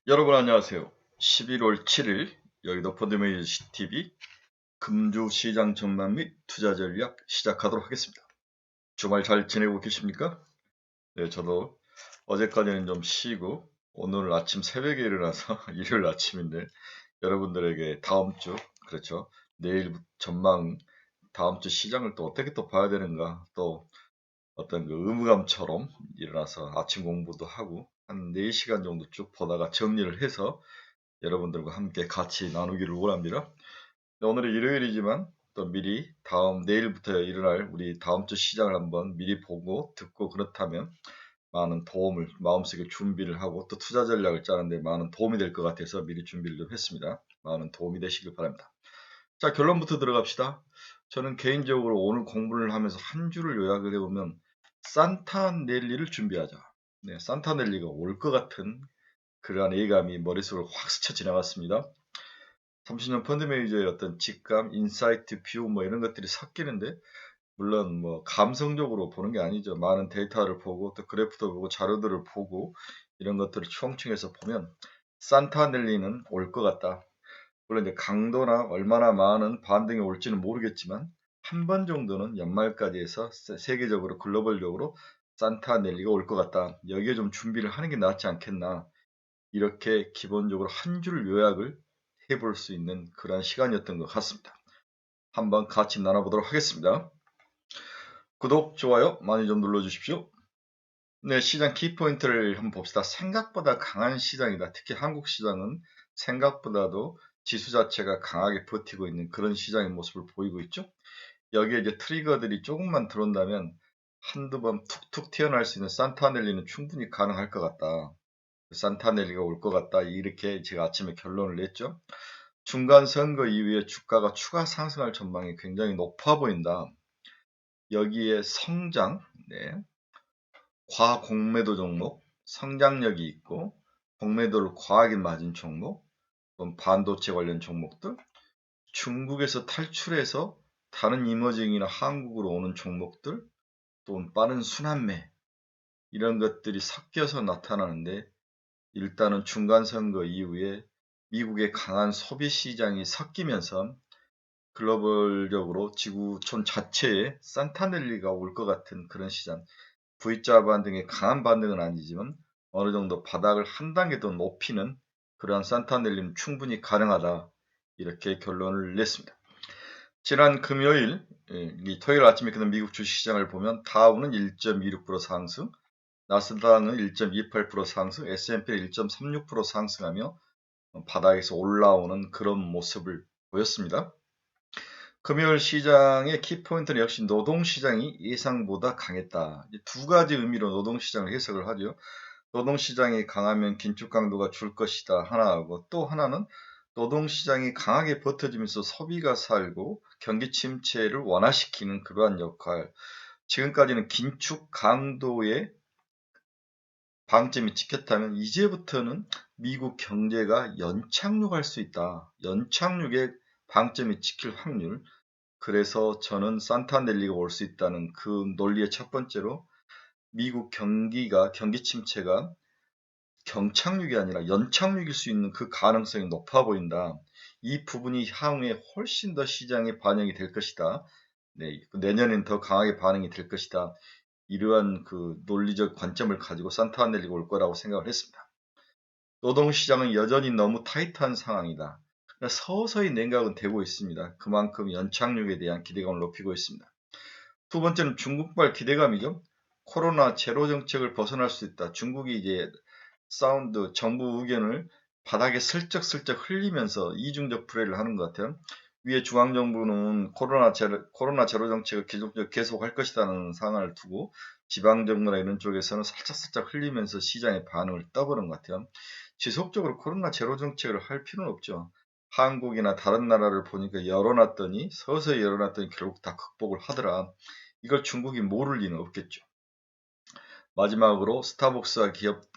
여러분 안녕하세요. 11월 7일 여의도 펀드매니저 TV 금주 시장 전망 및 투자 전략 시작하도록 하겠습니다. 주말 잘 지내고 계십니까? 네, 저도 어제까지는 좀 쉬고 오늘 아침 새벽에 일어나서 일요일 아침인데 여러분들에게 다음 주, 그렇죠, 내일 전망, 다음 주 시장을 또 어떻게 또 봐야 되는가, 또 어떤 그 의무감처럼 일어나서 아침 공부도 하고 한 4시간 정도 쭉 보다가 정리를 해서 여러분들과 함께 같이 나누기를 원합니다. 오늘은 일요일이지만 또 미리 내일부터 일어날 우리 다음 주 시장을 한번 미리 보고 듣고, 그렇다면 많은 도움을, 마음속에 준비를 하고 또 투자 전략을 짜는데 많은 도움이 될 것 같아서 미리 준비를 좀 했습니다. 많은 도움이 되시길 바랍니다. 자, 결론부터 들어갑시다. 저는 개인적으로 오늘 공부를 하면서 한 줄을 요약을 해보면 산타넬리를 준비하자. 네, 산타넬리가 올 것 같은 그러한 예감이 머릿속으로 확 스쳐 지나갔습니다. 30년 펀드 매니저의 어떤 직감, 인사이트, 뷰 뭐 이런 것들이 섞이는데, 물론 뭐 감성적으로 보는 게 아니죠. 많은 데이터를 보고 또 그래프도 보고 자료들을 보고 이런 것들을 총칭해서 보면 산타넬리는 올 것 같다. 물론 이제 강도나 얼마나 많은 반등이 올지는 모르겠지만 한 번 정도는 연말까지 해서 세계적으로 글로벌적으로 산타넬리가 올 것 같다. 여기에 좀 준비를 하는 게 낫지 않겠나. 이렇게 기본적으로 한 줄 요약을 해볼 수 있는 그런 시간이었던 것 같습니다. 한번 같이 나눠보도록 하겠습니다. 구독, 좋아요 많이 좀 눌러주십시오. 네, 시장 키포인트를 한번 봅시다. 생각보다 강한 시장이다. 특히 한국 시장은 생각보다도 지수 자체가 강하게 버티고 있는 그런 시장의 모습을 보이고 있죠. 여기에 이제 트리거들이 조금만 들어온다면 한두 번 툭툭 튀어나올 수 있는 산타넬리는 충분히 가능할 것 같다. 산타넬리가 올 것 같다. 이렇게 제가 아침에 결론을 냈죠. 중간 선거 이후에 주가가 추가 상승할 전망이 굉장히 높아 보인다. 여기에 성장, 네, 과공매도 종목, 성장력이 있고 공매도를 과하게 맞은 종목, 반도체 관련 종목들, 중국에서 탈출해서 다른 이머징이나 한국으로 오는 종목들, 또 빠른 순환매, 이런 것들이 섞여서 나타나는데, 일단은 중간 선거 이후에 미국의 강한 소비 시장이 섞이면서 글로벌적으로 지구촌 자체에 산타넬리가 올 것 같은 그런 시장, V자 반등의 강한 반등은 아니지만 어느 정도 바닥을 한 단계 더 높이는 그러한 산타넬리는 충분히 가능하다. 이렇게 결론을 냈습니다. 지난 금요일, 이 토요일 아침에 끝난 미국 주식시장을 보면 다우는 1.26% 상승, 나스닥은 1.28% 상승, S&P는 1.36% 상승하며 바닥에서 올라오는 그런 모습을 보였습니다. 금요일 시장의 키포인트는 역시 노동시장이 예상보다 강했다. 두 가지 의미로 노동시장을 해석을 하죠. 노동시장이 강하면 긴축 강도가 줄 것이다 하나하고, 또 하나는 노동시장이 강하게 버텨지면서 소비가 살고 경기 침체를 완화시키는 그러한 역할. 지금까지는 긴축 강도의 방점이 찍혔다면 이제부터는 미국 경제가 연착륙할 수 있다. 연착륙의 방점이 찍힐 확률. 그래서 저는 산타넬리가 올 수 있다는 그 논리의 첫 번째로 미국 경기 침체가 경착륙이 아니라 연착륙일 수 있는 그 가능성이 높아 보인다. 이 부분이 향후에 훨씬 더 시장에 반영이 될 것이다. 네, 내년엔 더 강하게 반영이 될 것이다. 이러한 그 논리적 관점을 가지고 산타넬리가 올 거라고 생각을 했습니다. 노동시장은 여전히 너무 타이트한 상황이다. 서서히 냉각은 되고 있습니다. 그만큼 연착륙에 대한 기대감을 높이고 있습니다. 두 번째는 중국발 기대감이죠. 코로나 제로 정책을 벗어날 수 있다. 중국이 이제 정부 의견을 바닥에 슬쩍슬쩍 흘리면서 이중적 플레이를 하는 것 같아요. 위에 중앙정부는 코로나 제로 정책을 계속할 것이라는 상황을 두고 지방정부나 이런 쪽에서는 살짝살짝 흘리면서 시장의 반응을 떠보는 것 같아요. 지속적으로 코로나 제로 정책을 할 필요는 없죠. 한국이나 다른 나라를 보니까 서서히 열어놨더니 결국 다 극복을 하더라. 이걸 중국이 모를 리는 없겠죠. 마지막으로 스타벅스와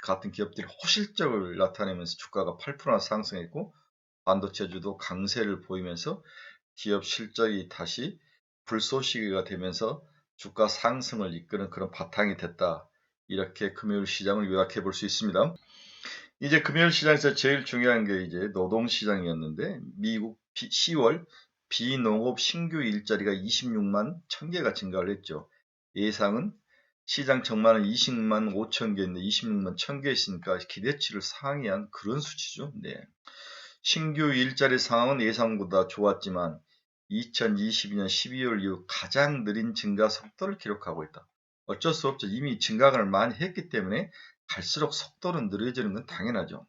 같은 기업들이 호실적을 나타내면서 주가가 8%나 상승했고, 반도체주도 강세를 보이면서 기업 실적이 다시 불쏘시개가 되면서 주가 상승을 이끄는 그런 바탕이 됐다. 이렇게 금요일 시장을 요약해 볼 수 있습니다. 이제 금요일 시장에서 제일 중요한 게 이제 노동시장이었는데 미국 10월 비농업 신규 일자리가 26만 1000개가 증가를 했죠. 예상은 시장 전망은 20만 5천 개인데 26만 1000개 있으니까 기대치를 상회한 그런 수치죠. 네. 신규 일자리 상황은 예상보다 좋았지만 2022년 12월 이후 가장 느린 증가 속도를 기록하고 있다. 어쩔 수 없죠. 이미 증가를 많이 했기 때문에 갈수록 속도는 느려지는 건 당연하죠.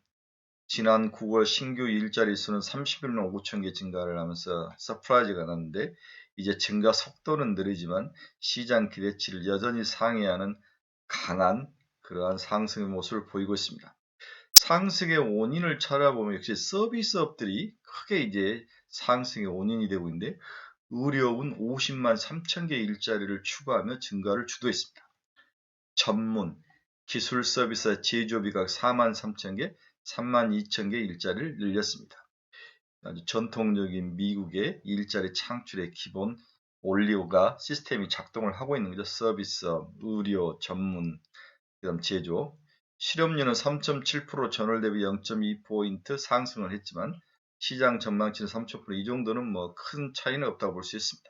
지난 9월 신규 일자리 수는 31만 5천 개 증가를 하면서 서프라이즈가 났는데 이제 증가 속도는 느리지만 시장 기대치를 여전히 상회하는 강한 그러한 상승의 모습을 보이고 있습니다. 상승의 원인을 찾아보면 역시 서비스업들이 크게 이제 상승의 원인이 되고 있는데 의료업은 50만 3천 개 일자리를 추가하며 증가를 주도했습니다. 전문, 기술 서비스 제조업이가 4만 3천 개, 3만 2천 개 일자리를 늘렸습니다. 아주 전통적인 미국의 일자리 창출의 기본 원리가 시스템이 작동을 하고 있는 거죠. 서비스업, 의료, 전문, 그다음 제조. 실업률은 3.7% 전월 대비 0.2포인트 상승을 했지만 시장 전망치는 3.0%, 이 정도는 뭐 큰 차이는 없다고 볼 수 있습니다.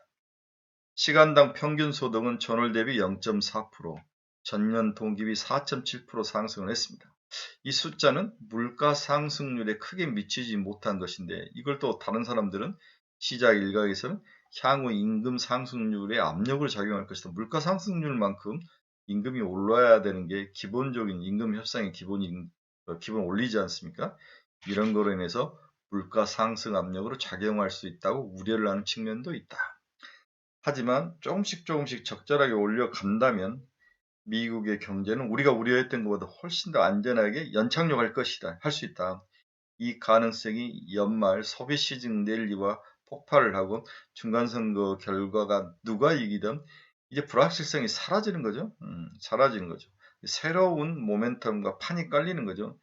시간당 평균 소득은 전월 대비 0.4%, 전년 동기비 4.7% 상승을 했습니다. 이 숫자는 물가 상승률에 크게 미치지 못한 것인데 이걸 또 다른 사람들은 시장 일각에서는 향후 임금 상승률에 압력을 작용할 것이다. 물가 상승률만큼 임금이 올라야 되는 게 기본적인 임금 협상의 기본 올리지 않습니까? 이런 거로 인해서 물가 상승 압력으로 작용할 수 있다고 우려를 하는 측면도 있다. 하지만 조금씩 적절하게 올려간다면 미국의 경제는 우리가 우려했던 것보다 훨씬 더 안전하게 연착륙할 것이다. 할 수 있다. 이 가능성이 연말 소비 시즌 랠리와 폭발을 하고 중간선거 결과가 누가 이기든 이제 불확실성이 사라지는 거죠. 사라지는 거죠. 새로운 모멘텀과 판이 깔리는 거죠.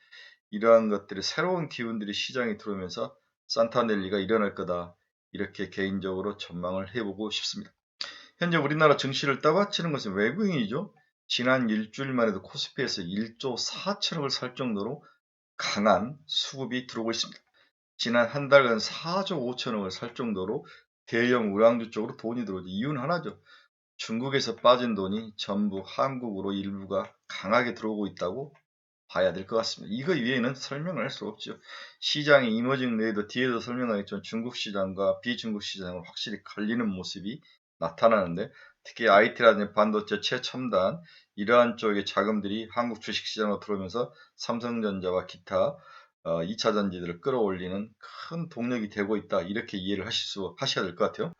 이러한 것들이 새로운 기운들이 시장에 들어오면서 산타넬리가 일어날 거다. 이렇게 개인적으로 전망을 해보고 싶습니다. 현재 우리나라 증시를 떠받치는 것은 외국인이죠. 지난 일주일만 해도 코스피에서 1조 4천억을 살 정도로 강한 수급이 들어오고 있습니다. 지난 한 달간 4조 5천억을 살 정도로 대형 우량주 쪽으로 돈이 들어오죠. 이유는 하나죠. 중국에서 빠진 돈이 전부 한국으로 일부가 강하게 들어오고 있다고 봐야 될 것 같습니다. 이거 이외에는 설명을 할 수 없죠. 시장의 이머징 내에도 뒤에도 설명하겠지만 중국 시장과 비중국 시장은 확실히 갈리는 모습이 나타나는데 특히 IT라든지 반도체, 최첨단 이러한 쪽의 자금들이 한국 주식시장으로 들어오면서 삼성전자와 기타 2차 전지들을 끌어올리는 큰 동력이 되고 있다. 이렇게 이해를 하셔야 될 것 같아요.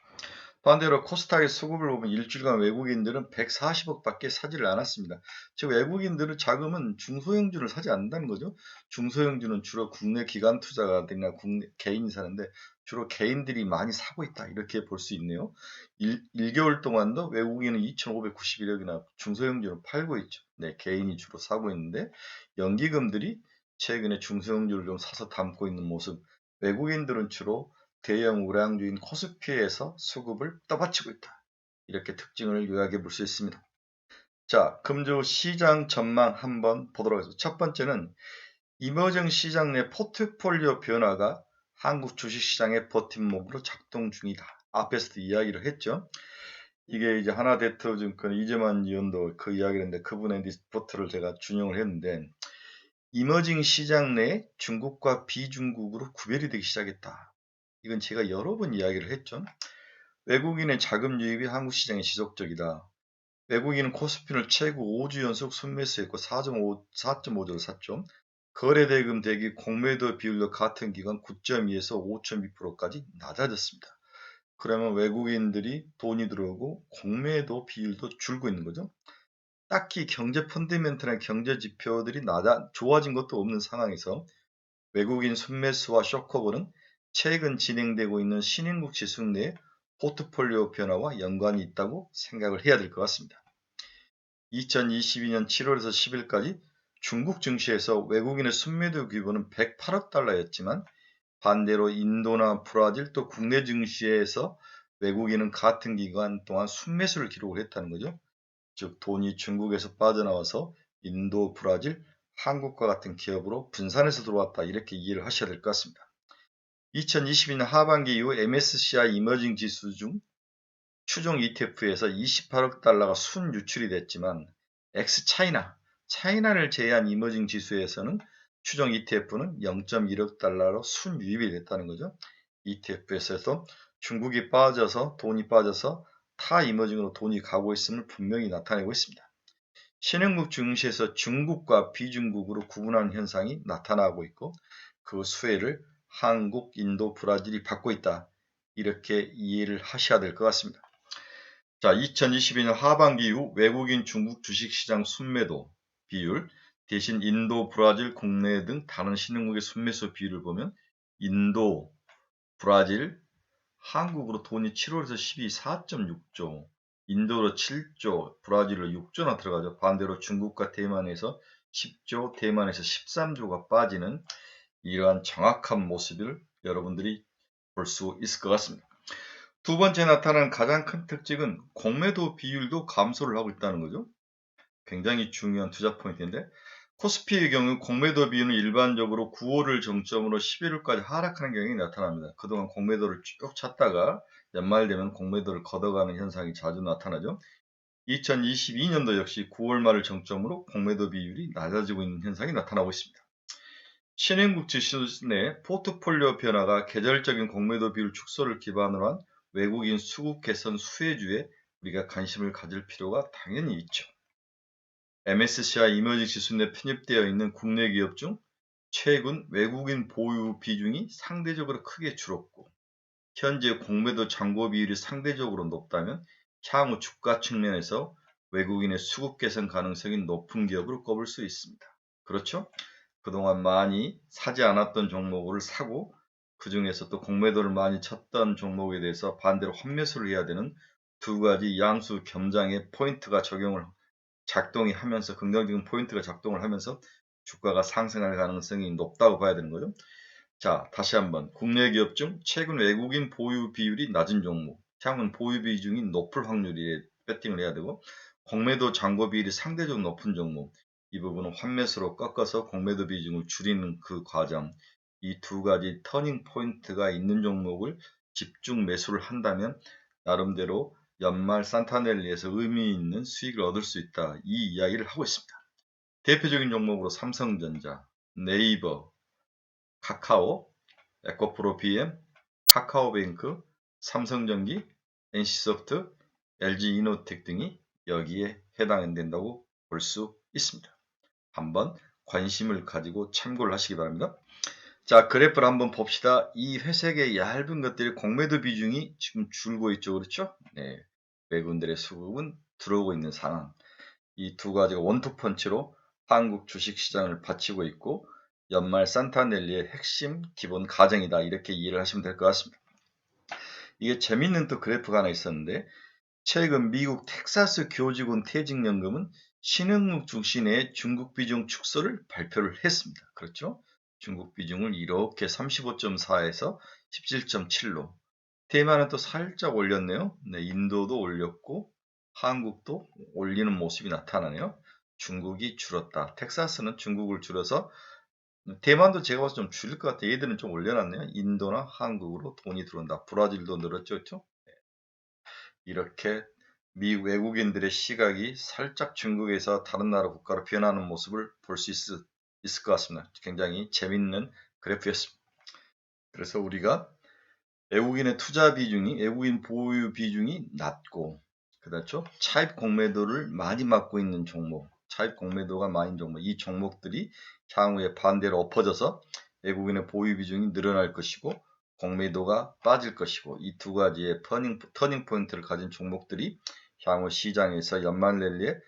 반대로 코스닥의 수급을 보면 일주일간 외국인들은 140억밖에 사지를 않았습니다. 즉 외국인들은 자금은 중소형주를 사지 않는다는 거죠. 중소형주는 주로 국내 기관 투자가들이나 국내 개인이 사는데 주로 개인들이 많이 사고 있다. 이렇게 볼 수 있네요. 1개월 동안도 외국인은 2,591억이나 중소형주를 팔고 있죠. 네, 개인이 주로 사고 있는데 연기금들이 최근에 중소형주를 좀 사서 담고 있는 모습. 외국인들은 주로 대형 우량주인 코스피에서 수급을 떠받치고 있다. 이렇게 특징을 요약해 볼 수 있습니다. 자, 금주 시장 전망 한번 보도록 하겠습니다. 첫 번째는 이머징 시장 내 포트폴리오 변화가 한국 주식시장의 버팀목으로 작동 중이다. 앞에서도 이야기를 했죠. 이게 이제 하나대투증권 이재만 의원도 그 이야기를 했는데 그분의 리포트를 제가 준용을 했는데 이머징 시장 내 중국과 비중국으로 구별이 되기 시작했다. 이건 제가 여러 번 이야기를 했죠. 외국인의 자금 유입이 한국 시장에 지속적이다. 외국인은 코스피를 최고 5주 연속 순매수했고 4.5조를 샀죠. 거래대금 대기 공매도 비율도 같은 기간 9.2에서 5.2%까지 낮아졌습니다. 그러면 외국인들이 돈이 들어오고 공매도 비율도 줄고 있는 거죠. 딱히 경제 펀더멘털한 경제 지표들이 좋아진 것도 없는 상황에서 외국인 순매수와 쇼커볼은 최근 진행되고 있는 신흥국 지수 내 포트폴리오 변화와 연관이 있다고 생각을 해야 될 것 같습니다. 2022년 7월에서 10일까지 중국 증시에서 외국인의 순매도 규모는 108억 달러였지만 반대로 인도나 브라질 또 국내 증시에서 외국인은 같은 기간 동안 순매수를 기록을 했다는 거죠. 즉 돈이 중국에서 빠져나와서 인도, 브라질, 한국과 같은 기업으로 분산해서 들어왔다. 이렇게 이해를 하셔야 될 것 같습니다. 2022년 하반기 이후 MSCI 이머징 지수 중 추종 ETF에서 28억 달러가 순 유출이 됐지만 차이나를 제외한 이머징 지수에서는 추종 ETF는 0.1억 달러로 순 유입이 됐다는 거죠. ETF에서 중국이 빠져서 돈이 빠져서 타 이머징으로 돈이 가고 있음을 분명히 나타내고 있습니다. 신흥국 증시에서 중국과 비중국으로 구분하는 현상이 나타나고 있고 그 수혜를 한국, 인도, 브라질이 받고 있다. 이렇게 이해를 하셔야 될 것 같습니다. 자, 2022년 하반기 이후 외국인 중국 주식시장 순매도 비율 대신 인도, 브라질, 국내 등 다른 신흥국의 순매수 비율을 보면 인도, 브라질, 한국으로 돈이 7월에서 12, 4.6조, 인도로 7조, 브라질로 6조나 들어가죠. 반대로 중국과 대만에서 10조, 대만에서 13조가 빠지는 이러한 정확한 모습을 여러분들이 볼 수 있을 것 같습니다. 두 번째 나타나는 가장 큰 특징은 공매도 비율도 감소를 하고 있다는 거죠. 굉장히 중요한 투자 포인트인데 코스피의 경우 공매도 비율은 일반적으로 9월을 정점으로 11월까지 하락하는 경향이 나타납니다. 그동안 공매도를 쭉 찾다가 연말 되면 공매도를 걷어가는 현상이 자주 나타나죠. 2022년도 역시 9월 말을 정점으로 공매도 비율이 낮아지고 있는 현상이 나타나고 있습니다. 신흥국 지수 내 포트폴리오 변화가 계절적인 공매도 비율 축소를 기반으로 한 외국인 수급 개선 수혜주에 우리가 관심을 가질 필요가 당연히 있죠. MSCI 이머징 지수 내 편입되어 있는 국내 기업 중 최근 외국인 보유 비중이 상대적으로 크게 줄었고 현재 공매도 잔고 비율이 상대적으로 높다면 향후 주가 측면에서 외국인의 수급 개선 가능성이 높은 기업으로 꼽을 수 있습니다. 그렇죠? 그동안 많이 사지 않았던 종목을 사고 그 중에서 또 공매도를 많이 쳤던 종목에 대해서 반대로 환매수를 해야 되는 두 가지 양수 겸장의 포인트가 작동이 하면서 긍정적인 포인트가 작동을 하면서 주가가 상승할 가능성이 높다고 봐야 되는 거죠. 자, 다시 한번 국내 기업 중 최근 외국인 보유 비율이 낮은 종목, 향후 보유 비중이 높을 확률에 배팅을 해야 되고 공매도 잔고 비율이 상대적으로 높은 종목, 이 부분은 환매수로 꺾어서 공매도 비중을 줄이는 그 과정, 이 두 가지 터닝 포인트가 있는 종목을 집중 매수를 한다면 나름대로 연말 산타넬리에서 의미 있는 수익을 얻을 수 있다. 이 이야기를 하고 있습니다. 대표적인 종목으로 삼성전자, 네이버, 카카오, 에코프로 BM, 카카오뱅크, 삼성전기, NC소프트, LG이노텍 등이 여기에 해당된다고 볼 수 있습니다. 한번 관심을 가지고 참고를 하시기 바랍니다. 자, 그래프를 한번 봅시다. 이 회색의 얇은 것들이 공매도 비중이 지금 줄고 있죠. 그렇죠? 네. 외국인들의 수급은 들어오고 있는 상황. 이 두 가지가 원투펀치로 한국 주식시장을 받치고 있고 연말 산타넬리의 핵심 기본 가정이다. 이렇게 이해를 하시면 될 것 같습니다. 이게 재밌는 또 그래프가 하나 있었는데 최근 미국 텍사스 교직원 퇴직연금은 신흥국 중심의 중국 비중 축소를 발표를 했습니다. 그렇죠? 중국 비중을 이렇게 35.4에서 17.7로 대만은 또 살짝 올렸네요. 네, 인도도 올렸고 한국도 올리는 모습이 나타나네요. 중국이 줄었다. 텍사스는 중국을 줄여서 대만도 제가 봐서 좀 줄일 것 같아요. 얘들은 좀 올려놨네요. 인도나 한국으로 돈이 들어온다. 브라질도 늘었죠. 그렇죠? 이렇게 미국 외국인들의 시각이 살짝 중국에서 다른 나라 국가로 변하는 모습을 볼 수 있을 것 같습니다. 굉장히 재밌는 그래프였습니다. 그래서 우리가 외국인의 투자 비중이, 외국인 보유 비중이 낮고, 그렇죠? 차입 공매도를 많이 맡고 있는 종목, 차입 공매도가 많은 종목, 이 종목들이 향후에 반대로 엎어져서 외국인의 보유 비중이 늘어날 것이고, 공매도가 빠질 것이고, 이 두 가지의 터닝 포인트를 가진 종목들이 향후 시장에서 연말 랠리에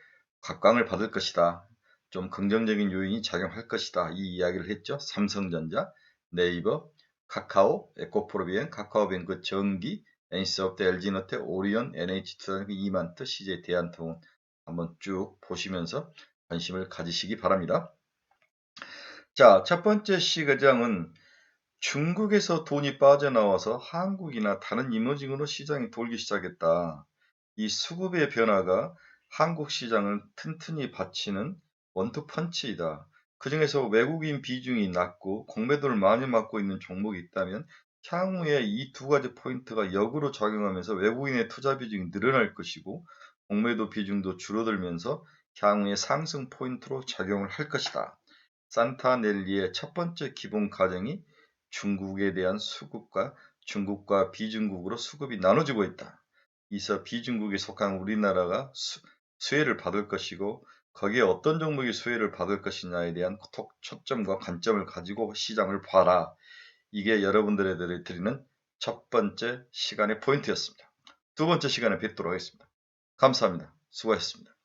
각광을 받을 것이다. 좀 긍정적인 요인이 작용할 것이다. 이 이야기를 했죠. 삼성전자, 네이버, 카카오, 에코프로비엔, 카카오뱅크, 전기, NC소프트, LG노텍, 오리온, NH투자증권, 이만트, CJ 대한통운 한번 쭉 보시면서 관심을 가지시기 바랍니다. 자, 첫 번째 시장은 중국에서 돈이 빠져나와서 한국이나 다른 이머징으로 시장이 돌기 시작했다. 이 수급의 변화가 한국 시장을 튼튼히 받치는 원투펀치이다. 그중에서 외국인 비중이 낮고 공매도를 많이 맡고 있는 종목이 있다면 향후에 이 두 가지 포인트가 역으로 작용하면서 외국인의 투자 비중이 늘어날 것이고 공매도 비중도 줄어들면서 향후에 상승 포인트로 작용을 할 것이다. 산타넬리의 첫 번째 기본 가정이 중국에 대한 수급과 중국과 비중국으로 수급이 나눠지고 있다. 이서 비중국에 속한 우리나라가 수혜를 받을 것이고 거기에 어떤 종목이 수혜를 받을 것이냐에 대한 초점과 관점을 가지고 시장을 봐라. 이게 여러분들에게 드리는 첫 번째 시간의 포인트였습니다. 두 번째 시간에 뵙도록 하겠습니다. 감사합니다. 수고하셨습니다.